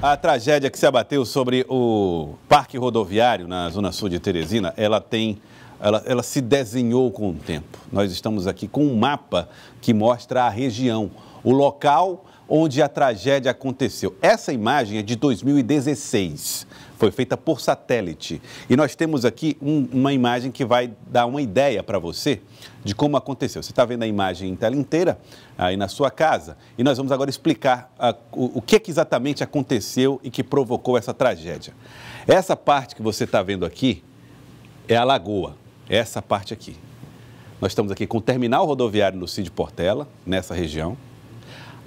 A tragédia que se abateu sobre o Parque Rodoviário na Zona Sul de Teresina, ela se desenhou com o tempo. Nós estamos aqui com um mapa que mostra a região, o local onde a tragédia aconteceu. Essa imagem é de 2016, foi feita por satélite. E nós temos aqui uma imagem que vai dar uma ideia para você de como aconteceu. Você está vendo a imagem em tela inteira aí na sua casa. E nós vamos agora explicar o que exatamente aconteceu e que provocou essa tragédia. Essa parte que você está vendo aqui é a lagoa, essa parte aqui. Nós estamos aqui com o terminal rodoviário Lucídio Portela, nessa região.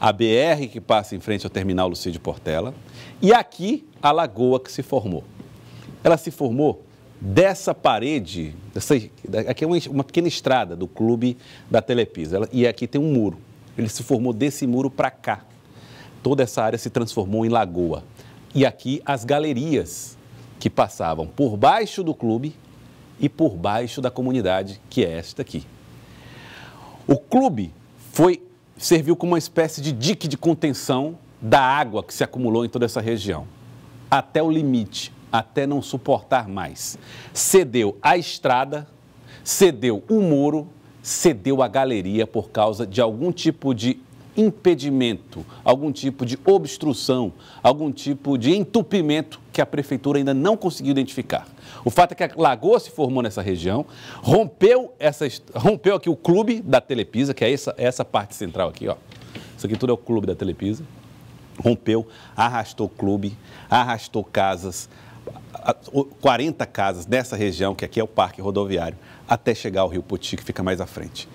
A BR que passa em frente ao terminal Lucídio Portela. E aqui a lagoa que se formou. Ela se formou dessa parede, aqui é uma pequena estrada do clube da Telepisa. E aqui tem um muro. Ele se formou desse muro para cá. Toda essa área se transformou em lagoa. E aqui as galerias que passavam por baixo do clube e por baixo da comunidade, que é esta aqui. O clube serviu como uma espécie de dique de contenção da água que se acumulou em toda essa região, até o limite, até não suportar mais. Cedeu a estrada, cedeu o muro, cedeu a galeria por causa de algum tipo de impedimento, algum tipo de obstrução, algum tipo de entupimento que a prefeitura ainda não conseguiu identificar. O fato é que a lagoa se formou nessa região, rompeu aqui o clube da Telepisa, que é essa parte central aqui, ó. Isso aqui tudo é o clube da Telepisa. Rompeu, arrastou clube, arrastou casas, 40 casas nessa região, que aqui é o Parque Rodoviário, até chegar ao Rio Poti, que fica mais à frente.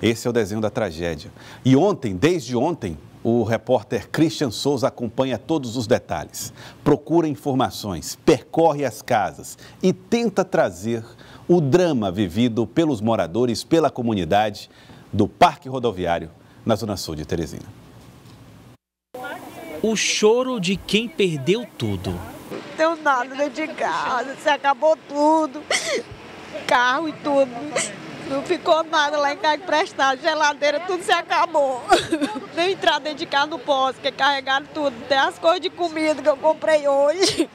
Esse é o desenho da tragédia. E ontem, desde ontem, o repórter Christian Souza acompanha todos os detalhes, procura informações, percorre as casas e tenta trazer o drama vivido pelos moradores, pela comunidade do Parque Rodoviário na Zona Sul de Teresina. O choro de quem perdeu tudo. Não tenho nada dentro de casa, se acabou tudo, carro e tudo. Não ficou nada lá em casa emprestado, geladeira, tudo se acabou. Nem entrar dentro de casa não posso, porque carregaram tudo. Até as coisas de comida que eu comprei hoje.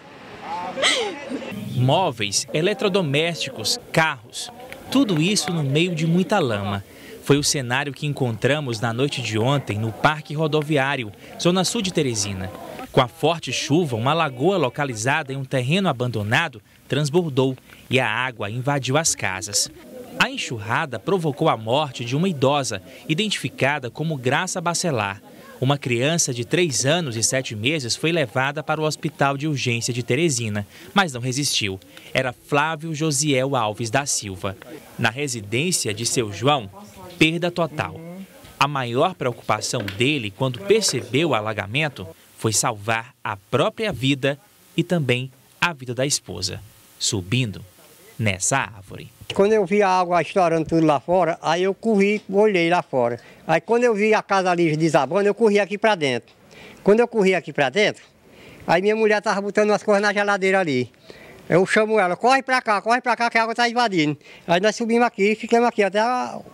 Móveis, eletrodomésticos, carros, tudo isso no meio de muita lama. Foi o cenário que encontramos na noite de ontem no Parque Rodoviário, Zona Sul de Teresina. Com a forte chuva, uma lagoa localizada em um terreno abandonado transbordou e a água invadiu as casas. A enxurrada provocou a morte de uma idosa, identificada como Graça Bacelar. Uma criança de 3 anos e 7 meses foi levada para o Hospital de Urgência de Teresina, mas não resistiu. Era Flávio Josiel Alves da Silva. Na residência de seu João, perda total. A maior preocupação dele, quando percebeu o alagamento, foi salvar a própria vida e também a vida da esposa, subindo nessa árvore. Quando eu vi a água estourando tudo lá fora, aí eu corri, olhei lá fora. Aí quando eu vi a casa ali desabando, eu corri aqui para dentro. Quando eu corri aqui para dentro, aí minha mulher estava botando as coisas na geladeira ali. Eu chamo ela, corre para cá que a água está invadindo. Aí nós subimos aqui e ficamos aqui até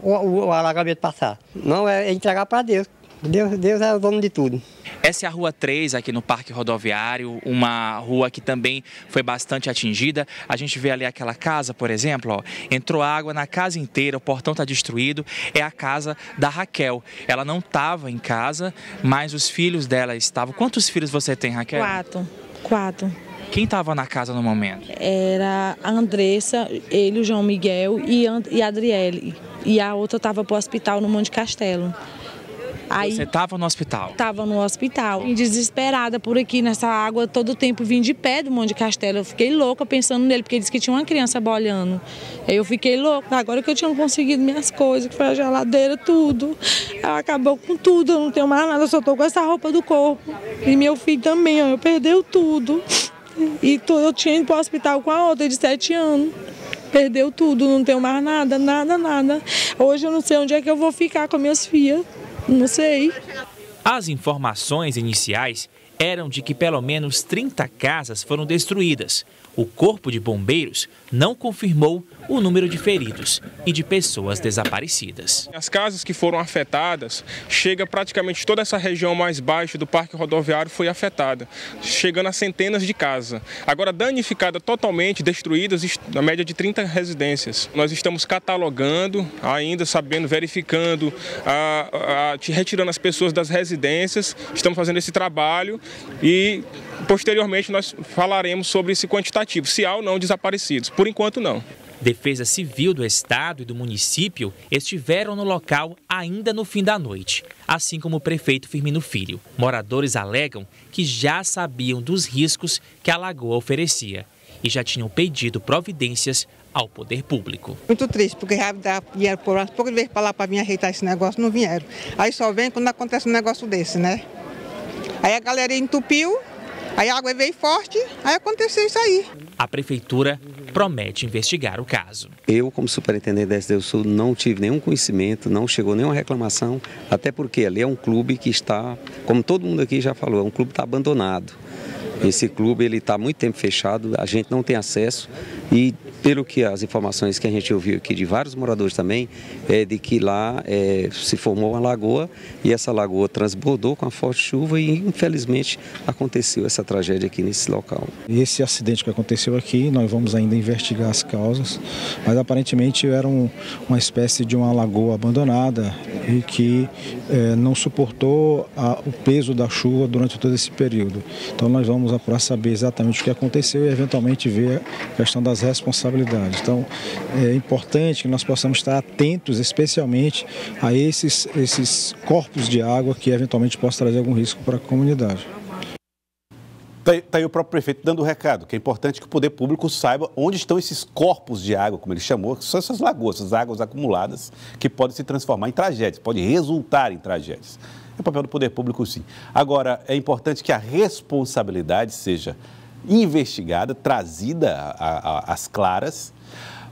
o alagamento passar. Não, é entregar para Deus. Deus é o dono de tudo. Essa é a Rua 3 aqui no Parque Rodoviário, uma rua que também foi bastante atingida. A gente vê ali aquela casa, por exemplo, ó, entrou água na casa inteira, o portão está destruído. É a casa da Raquel. Ela não estava em casa, mas os filhos dela estavam. Quantos filhos você tem, Raquel? 4. Quem estava na casa no momento? Era a Andressa, ele, o João Miguel e a Adriele. E a outra estava para o hospital no Monte Castelo. Aí, você estava no hospital? Estava no hospital, desesperada por aqui nessa água, todo o tempo vim de pé do Monte Castelo. Eu fiquei louca pensando nele, porque ele disse que tinha uma criança boiando. Aí eu fiquei louca, agora que eu tinha conseguido minhas coisas, que foi a geladeira, tudo. Ela acabou com tudo, eu não tenho mais nada, eu só estou com essa roupa do corpo. E meu filho também, ó, perdeu tudo. E eu tinha ido para o hospital com a outra de 7 anos. Perdeu tudo, não tenho mais nada. Hoje eu não sei onde é que eu vou ficar com minhas filhas. Não sei. As informações iniciais eram de que pelo menos 30 casas foram destruídas. O Corpo de Bombeiros não confirmou o número de feridos e de pessoas desaparecidas. As casas que foram afetadas, chega praticamente toda essa região mais baixa do Parque Rodoviário foi afetada, chegando a centenas de casas. Agora, danificada totalmente, destruídas, na média de 30 residências. Nós estamos catalogando, ainda sabendo, verificando, retirando as pessoas das residências, estamos fazendo esse trabalho e posteriormente nós falaremos sobre esse quantitativo, se há ou não desaparecidos. Por enquanto, não. Defesa Civil do Estado e do município estiveram no local ainda no fim da noite, assim como o prefeito Firmino Filho. Moradores alegam que já sabiam dos riscos que a lagoa oferecia e já tinham pedido providências ao poder público. Muito triste, porque já vieram por umas poucas vezes para lá para vir ajeitar esse negócio, não vieram. Aí só vem quando acontece um negócio desse, né? Aí a galera entupiu, aí a água veio forte, aí aconteceu isso aí. A prefeitura promete investigar o caso. Eu, como superintendente da SDU Sul, não tive nenhum conhecimento, não chegou nenhuma reclamação, até porque ali é um clube que está, como todo mundo aqui já falou, é um clube que está abandonado. Esse clube ele está há muito tempo fechado, a gente não tem acesso e pelo que as informações que a gente ouviu aqui de vários moradores também, é de que lá se formou uma lagoa e essa lagoa transbordou com a forte chuva e infelizmente aconteceu essa tragédia aqui nesse local. Esse acidente que aconteceu aqui, nós vamos ainda investigar as causas, mas aparentemente era uma espécie de uma lagoa abandonada e que não suportou o peso da chuva durante todo esse período. Então nós vamos apurar saber exatamente o que aconteceu e eventualmente ver a questão das responsabilidades. Então, é importante que nós possamos estar atentos, especialmente a esses corpos de água que eventualmente possam trazer algum risco para a comunidade. Está aí o próprio prefeito dando o recado, que é importante que o poder público saiba onde estão esses corpos de água, como ele chamou, que são essas lagoas, essas águas acumuladas que podem se transformar em tragédias, podem resultar em tragédias. É o papel do poder público, sim. Agora, é importante que a responsabilidade seja investigada, trazida às claras,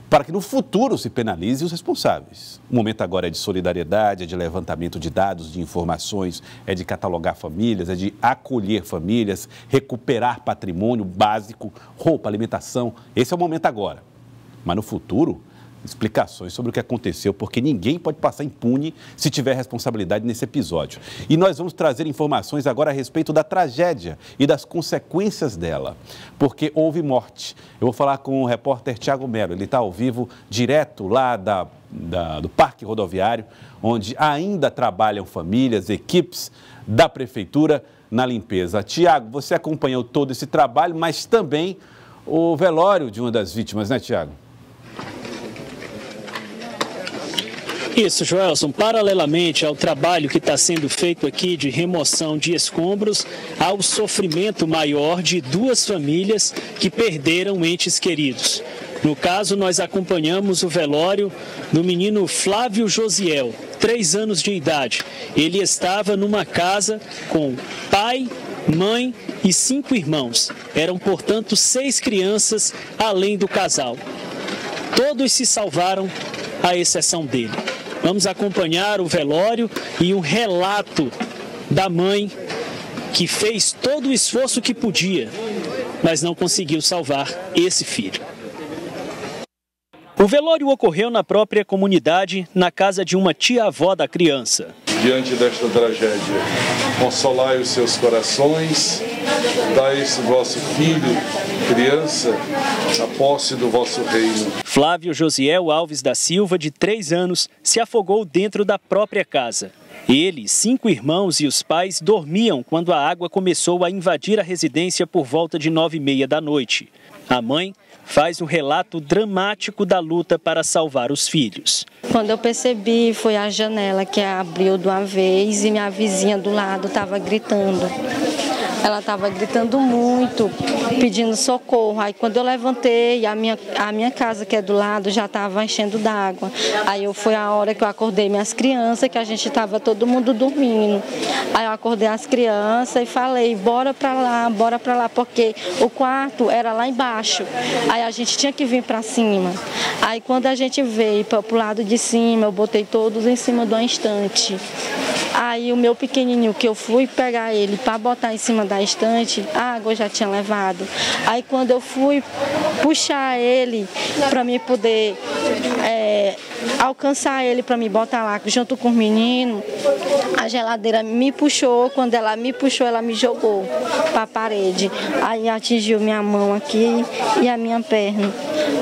para que no futuro se penalize os responsáveis. O momento agora é de solidariedade, é de levantamento de dados, de informações, é de catalogar famílias, é de acolher famílias, recuperar patrimônio básico, roupa, alimentação. Esse é o momento agora. Mas no futuro, explicações sobre o que aconteceu, porque ninguém pode passar impune se tiver responsabilidade nesse episódio. E nós vamos trazer informações agora a respeito da tragédia e das consequências dela, porque houve morte. Eu vou falar com o repórter Thiago Melo, ele está ao vivo, direto lá do Parque Rodoviário, onde ainda trabalham famílias, equipes da Prefeitura na limpeza. Thiago, você acompanhou todo esse trabalho, mas também o velório de uma das vítimas, né, Thiago? Isso, Joelson. Paralelamente ao trabalho que está sendo feito aqui de remoção de escombros, há o sofrimento maior de duas famílias que perderam entes queridos. No caso, nós acompanhamos o velório do menino Flávio Josiel, 3 anos de idade. Ele estava numa casa com pai, mãe e 5 irmãos. Eram, portanto, 6 crianças além do casal. Todos se salvaram, à exceção dele. Vamos acompanhar o velório e um relato da mãe que fez todo o esforço que podia, mas não conseguiu salvar esse filho. O velório ocorreu na própria comunidade, na casa de uma tia-avó da criança. Diante desta tragédia, consolai os seus corações, dai esse vosso filho, criança, a posse do vosso reino. Flávio Josiel Alves da Silva, de 3 anos, se afogou dentro da própria casa. Ele, 5 irmãos e os pais dormiam quando a água começou a invadir a residência por volta de 9h30 da noite. A mãe faz um relato dramático da luta para salvar os filhos. Quando eu percebi, foi a janela que abriu de uma vez e minha vizinha do lado estava gritando. Ela estava gritando muito, pedindo socorro. Aí quando eu levantei, a minha casa, que é do lado, já estava enchendo d'água. Aí foi a hora que eu acordei minhas crianças, que a gente estava todo mundo dormindo. Aí eu acordei as crianças e falei, bora para lá, porque o quarto era lá embaixo. Aí a gente tinha que vir para cima. Aí quando a gente veio para o lado de cima, eu botei todos em cima de uma estante. Aí o meu pequenininho, que eu fui pegar ele para botar em cima da estante, a água já tinha levado. Aí quando eu fui puxar ele para mim poder alcançar ele para me botar lá junto com o menino, a geladeira me puxou. Quando ela me puxou, ela me jogou para a parede. Aí atingiu minha mão aqui e a minha perna.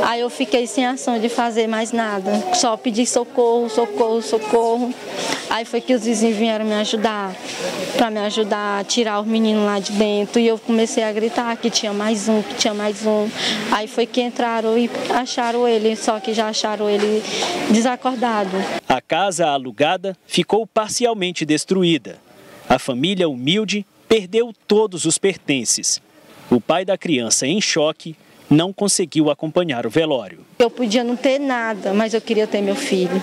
Aí eu fiquei sem ação de fazer mais nada, só pedi socorro, socorro, socorro. Aí foi que os vizinhos vieram me ajudar, para me ajudar a tirar os meninos lá de dentro. E eu comecei a gritar que tinha mais um, que tinha mais um. Aí foi que entraram e acharam ele, só que já acharam ele desacordado. A casa alugada ficou parcialmente destruída. A família humilde perdeu todos os pertences. O pai da criança, em choque, não conseguiu acompanhar o velório. Eu podia não ter nada, mas eu queria ter meu filho.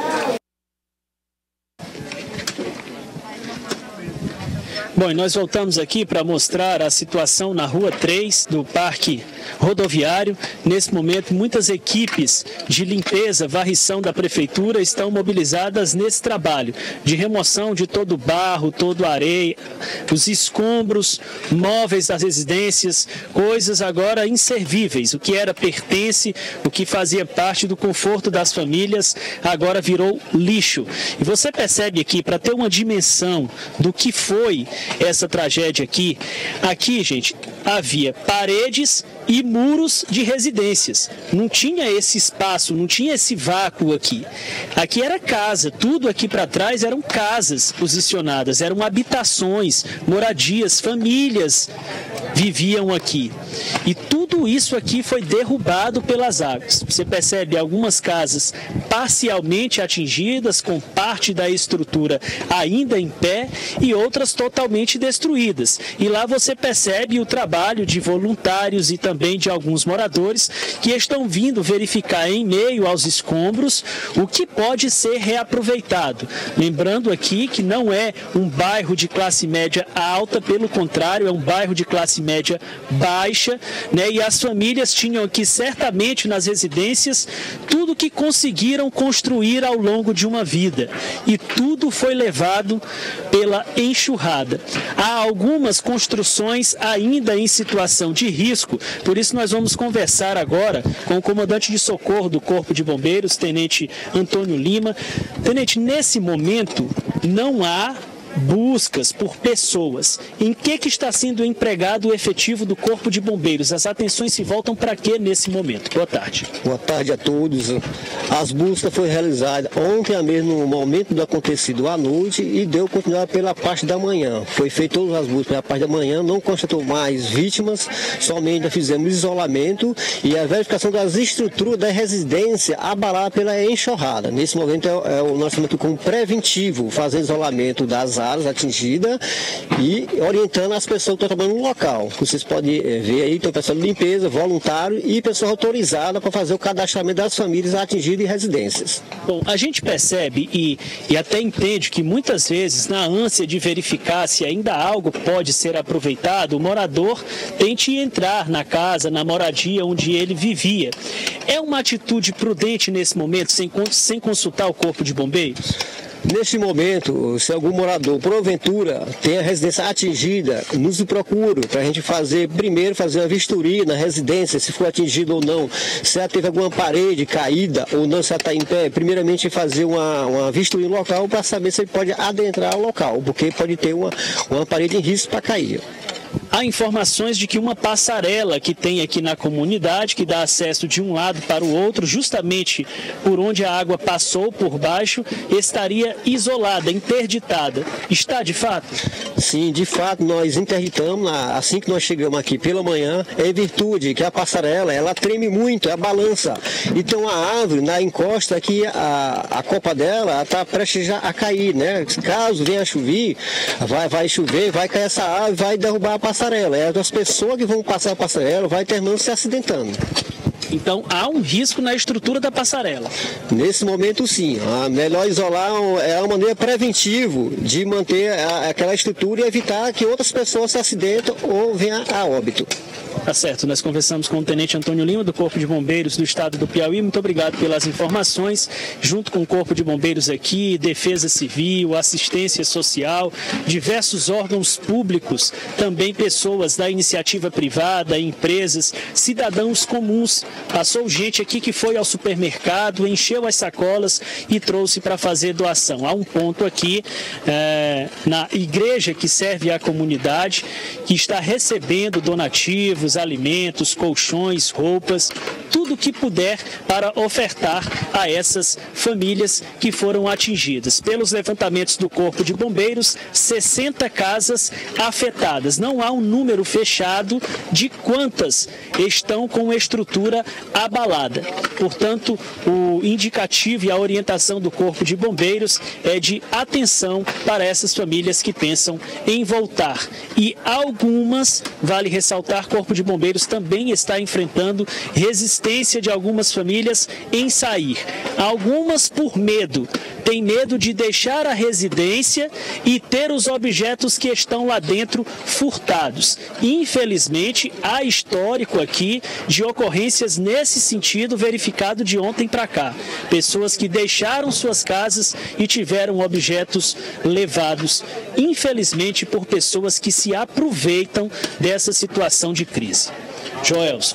Bom, e nós voltamos aqui para mostrar a situação na Rua 3 do Parque Rodoviário. Nesse momento, muitas equipes de limpeza, varrição da Prefeitura estão mobilizadas nesse trabalho de remoção de todo o barro, toda a areia, os escombros, móveis das residências, coisas agora inservíveis. O que era pertence, o que fazia parte do conforto das famílias, agora virou lixo. E você percebe aqui, para ter uma dimensão do que foi essa tragédia aqui, gente, havia paredes e muros de residências. Não tinha esse espaço, não tinha esse vácuo aqui. Aqui era casa, tudo aqui para trás eram casas posicionadas, eram habitações, moradias, famílias viviam aqui. E tudo isso aqui foi derrubado pelas águas. Você percebe algumas casas parcialmente atingidas, com parte da estrutura ainda em pé, e outras totalmente destruídas. E lá você percebe o trabalho de voluntários e também de alguns moradores que estão vindo verificar em meio aos escombros o que pode ser reaproveitado. Lembrando aqui que não é um bairro de classe média alta, pelo contrário, é um bairro de classe média baixa, né? E as famílias tinham aqui certamente nas residências tudo que conseguiram construir ao longo de uma vida, e tudo foi levado pela enxurrada. Há algumas construções ainda em situação de risco, por isso nós vamos conversar agora com o comandante de socorro do Corpo de Bombeiros, Tenente Antônio Lima. Tenente, nesse momento não há buscas por pessoas. Em que está sendo empregado o efetivo do Corpo de Bombeiros? As atenções se voltam para quê nesse momento? Boa tarde. Boa tarde a todos. As buscas foram realizadas ontem mesmo, no momento do acontecido à noite, e deu continuidade pela parte da manhã. Foi feito todas as buscas pela parte da manhã, não constatou mais vítimas, somente fizemos isolamento e a verificação das estruturas da residência abalada pela enxurrada. Nesse momento nós estamos aqui como preventivo, fazendo isolamento das áreas atingidas e orientando as pessoas que estão trabalhando no local. Vocês podem ver aí, tem pessoal de limpeza, voluntário e pessoa autorizada para fazer o cadastramento das famílias atingidas em residências. Bom, a gente percebe e até entende que muitas vezes, na ânsia de verificar se ainda algo pode ser aproveitado, o morador tente entrar na casa, na moradia onde ele vivia. É uma atitude prudente nesse momento, sem consultar o Corpo de Bombeiros? Neste momento, se algum morador, porventura, tem a residência atingida, nos procura para a gente primeiro fazer uma vistoria na residência, se for atingido ou não, se ela teve alguma parede caída ou não, se ela está em pé, primeiramente fazer uma vistoria no local para saber se ele pode adentrar o local, porque pode ter uma parede em risco para cair. Há informações de que uma passarela que tem aqui na comunidade, que dá acesso de um lado para o outro, justamente por onde a água passou por baixo, estaria isolada, interditada. Está de fato? Sim, de fato, nós interditamos assim que nós chegamos aqui pela manhã, em virtude que a passarela, ela treme muito, ela balança. Então a árvore, na encosta aqui, a copa dela está prestes a cair, né? Caso venha a chover, vai chover, vai cair essa árvore, vai derrubar a passarela. As pessoas que vão passar a passarela vai terminando se acidentando. Então há um risco na estrutura da passarela? Nesse momento sim. Melhor isolar é uma maneira preventiva de manter aquela estrutura e evitar que outras pessoas se acidentem ou venham a óbito. Tá certo, nós conversamos com o Tenente Antônio Lima, do Corpo de Bombeiros do Estado do Piauí. Muito obrigado pelas informações. Junto com o Corpo de Bombeiros aqui, Defesa Civil, Assistência Social, diversos órgãos públicos, também pessoas da iniciativa privada, empresas, cidadãos comuns. Passou gente aqui que foi ao supermercado, encheu as sacolas e trouxe para fazer doação. Há um ponto aqui na igreja que serve à comunidade, que está recebendo donativos, alimentos, colchões, roupas, tudo que puder para ofertar a essas famílias que foram atingidas. Pelos levantamentos do Corpo de Bombeiros, 60 casas afetadas. Não há um número fechado de quantas estão com estrutura abalada. Portanto, o indicativo e a orientação do Corpo de Bombeiros é de atenção para essas famílias que pensam em voltar. E algumas, vale ressaltar, Corpo de Bombeiros também está enfrentando resistência de algumas famílias em sair. Algumas por medo. Tem medo de deixar a residência e ter os objetos que estão lá dentro furtados. Infelizmente, há histórico aqui de ocorrências nesse sentido verificado de ontem para cá. Pessoas que deixaram suas casas e tiveram objetos levados, infelizmente, por pessoas que se aproveitam dessa situação de crise. Joelson.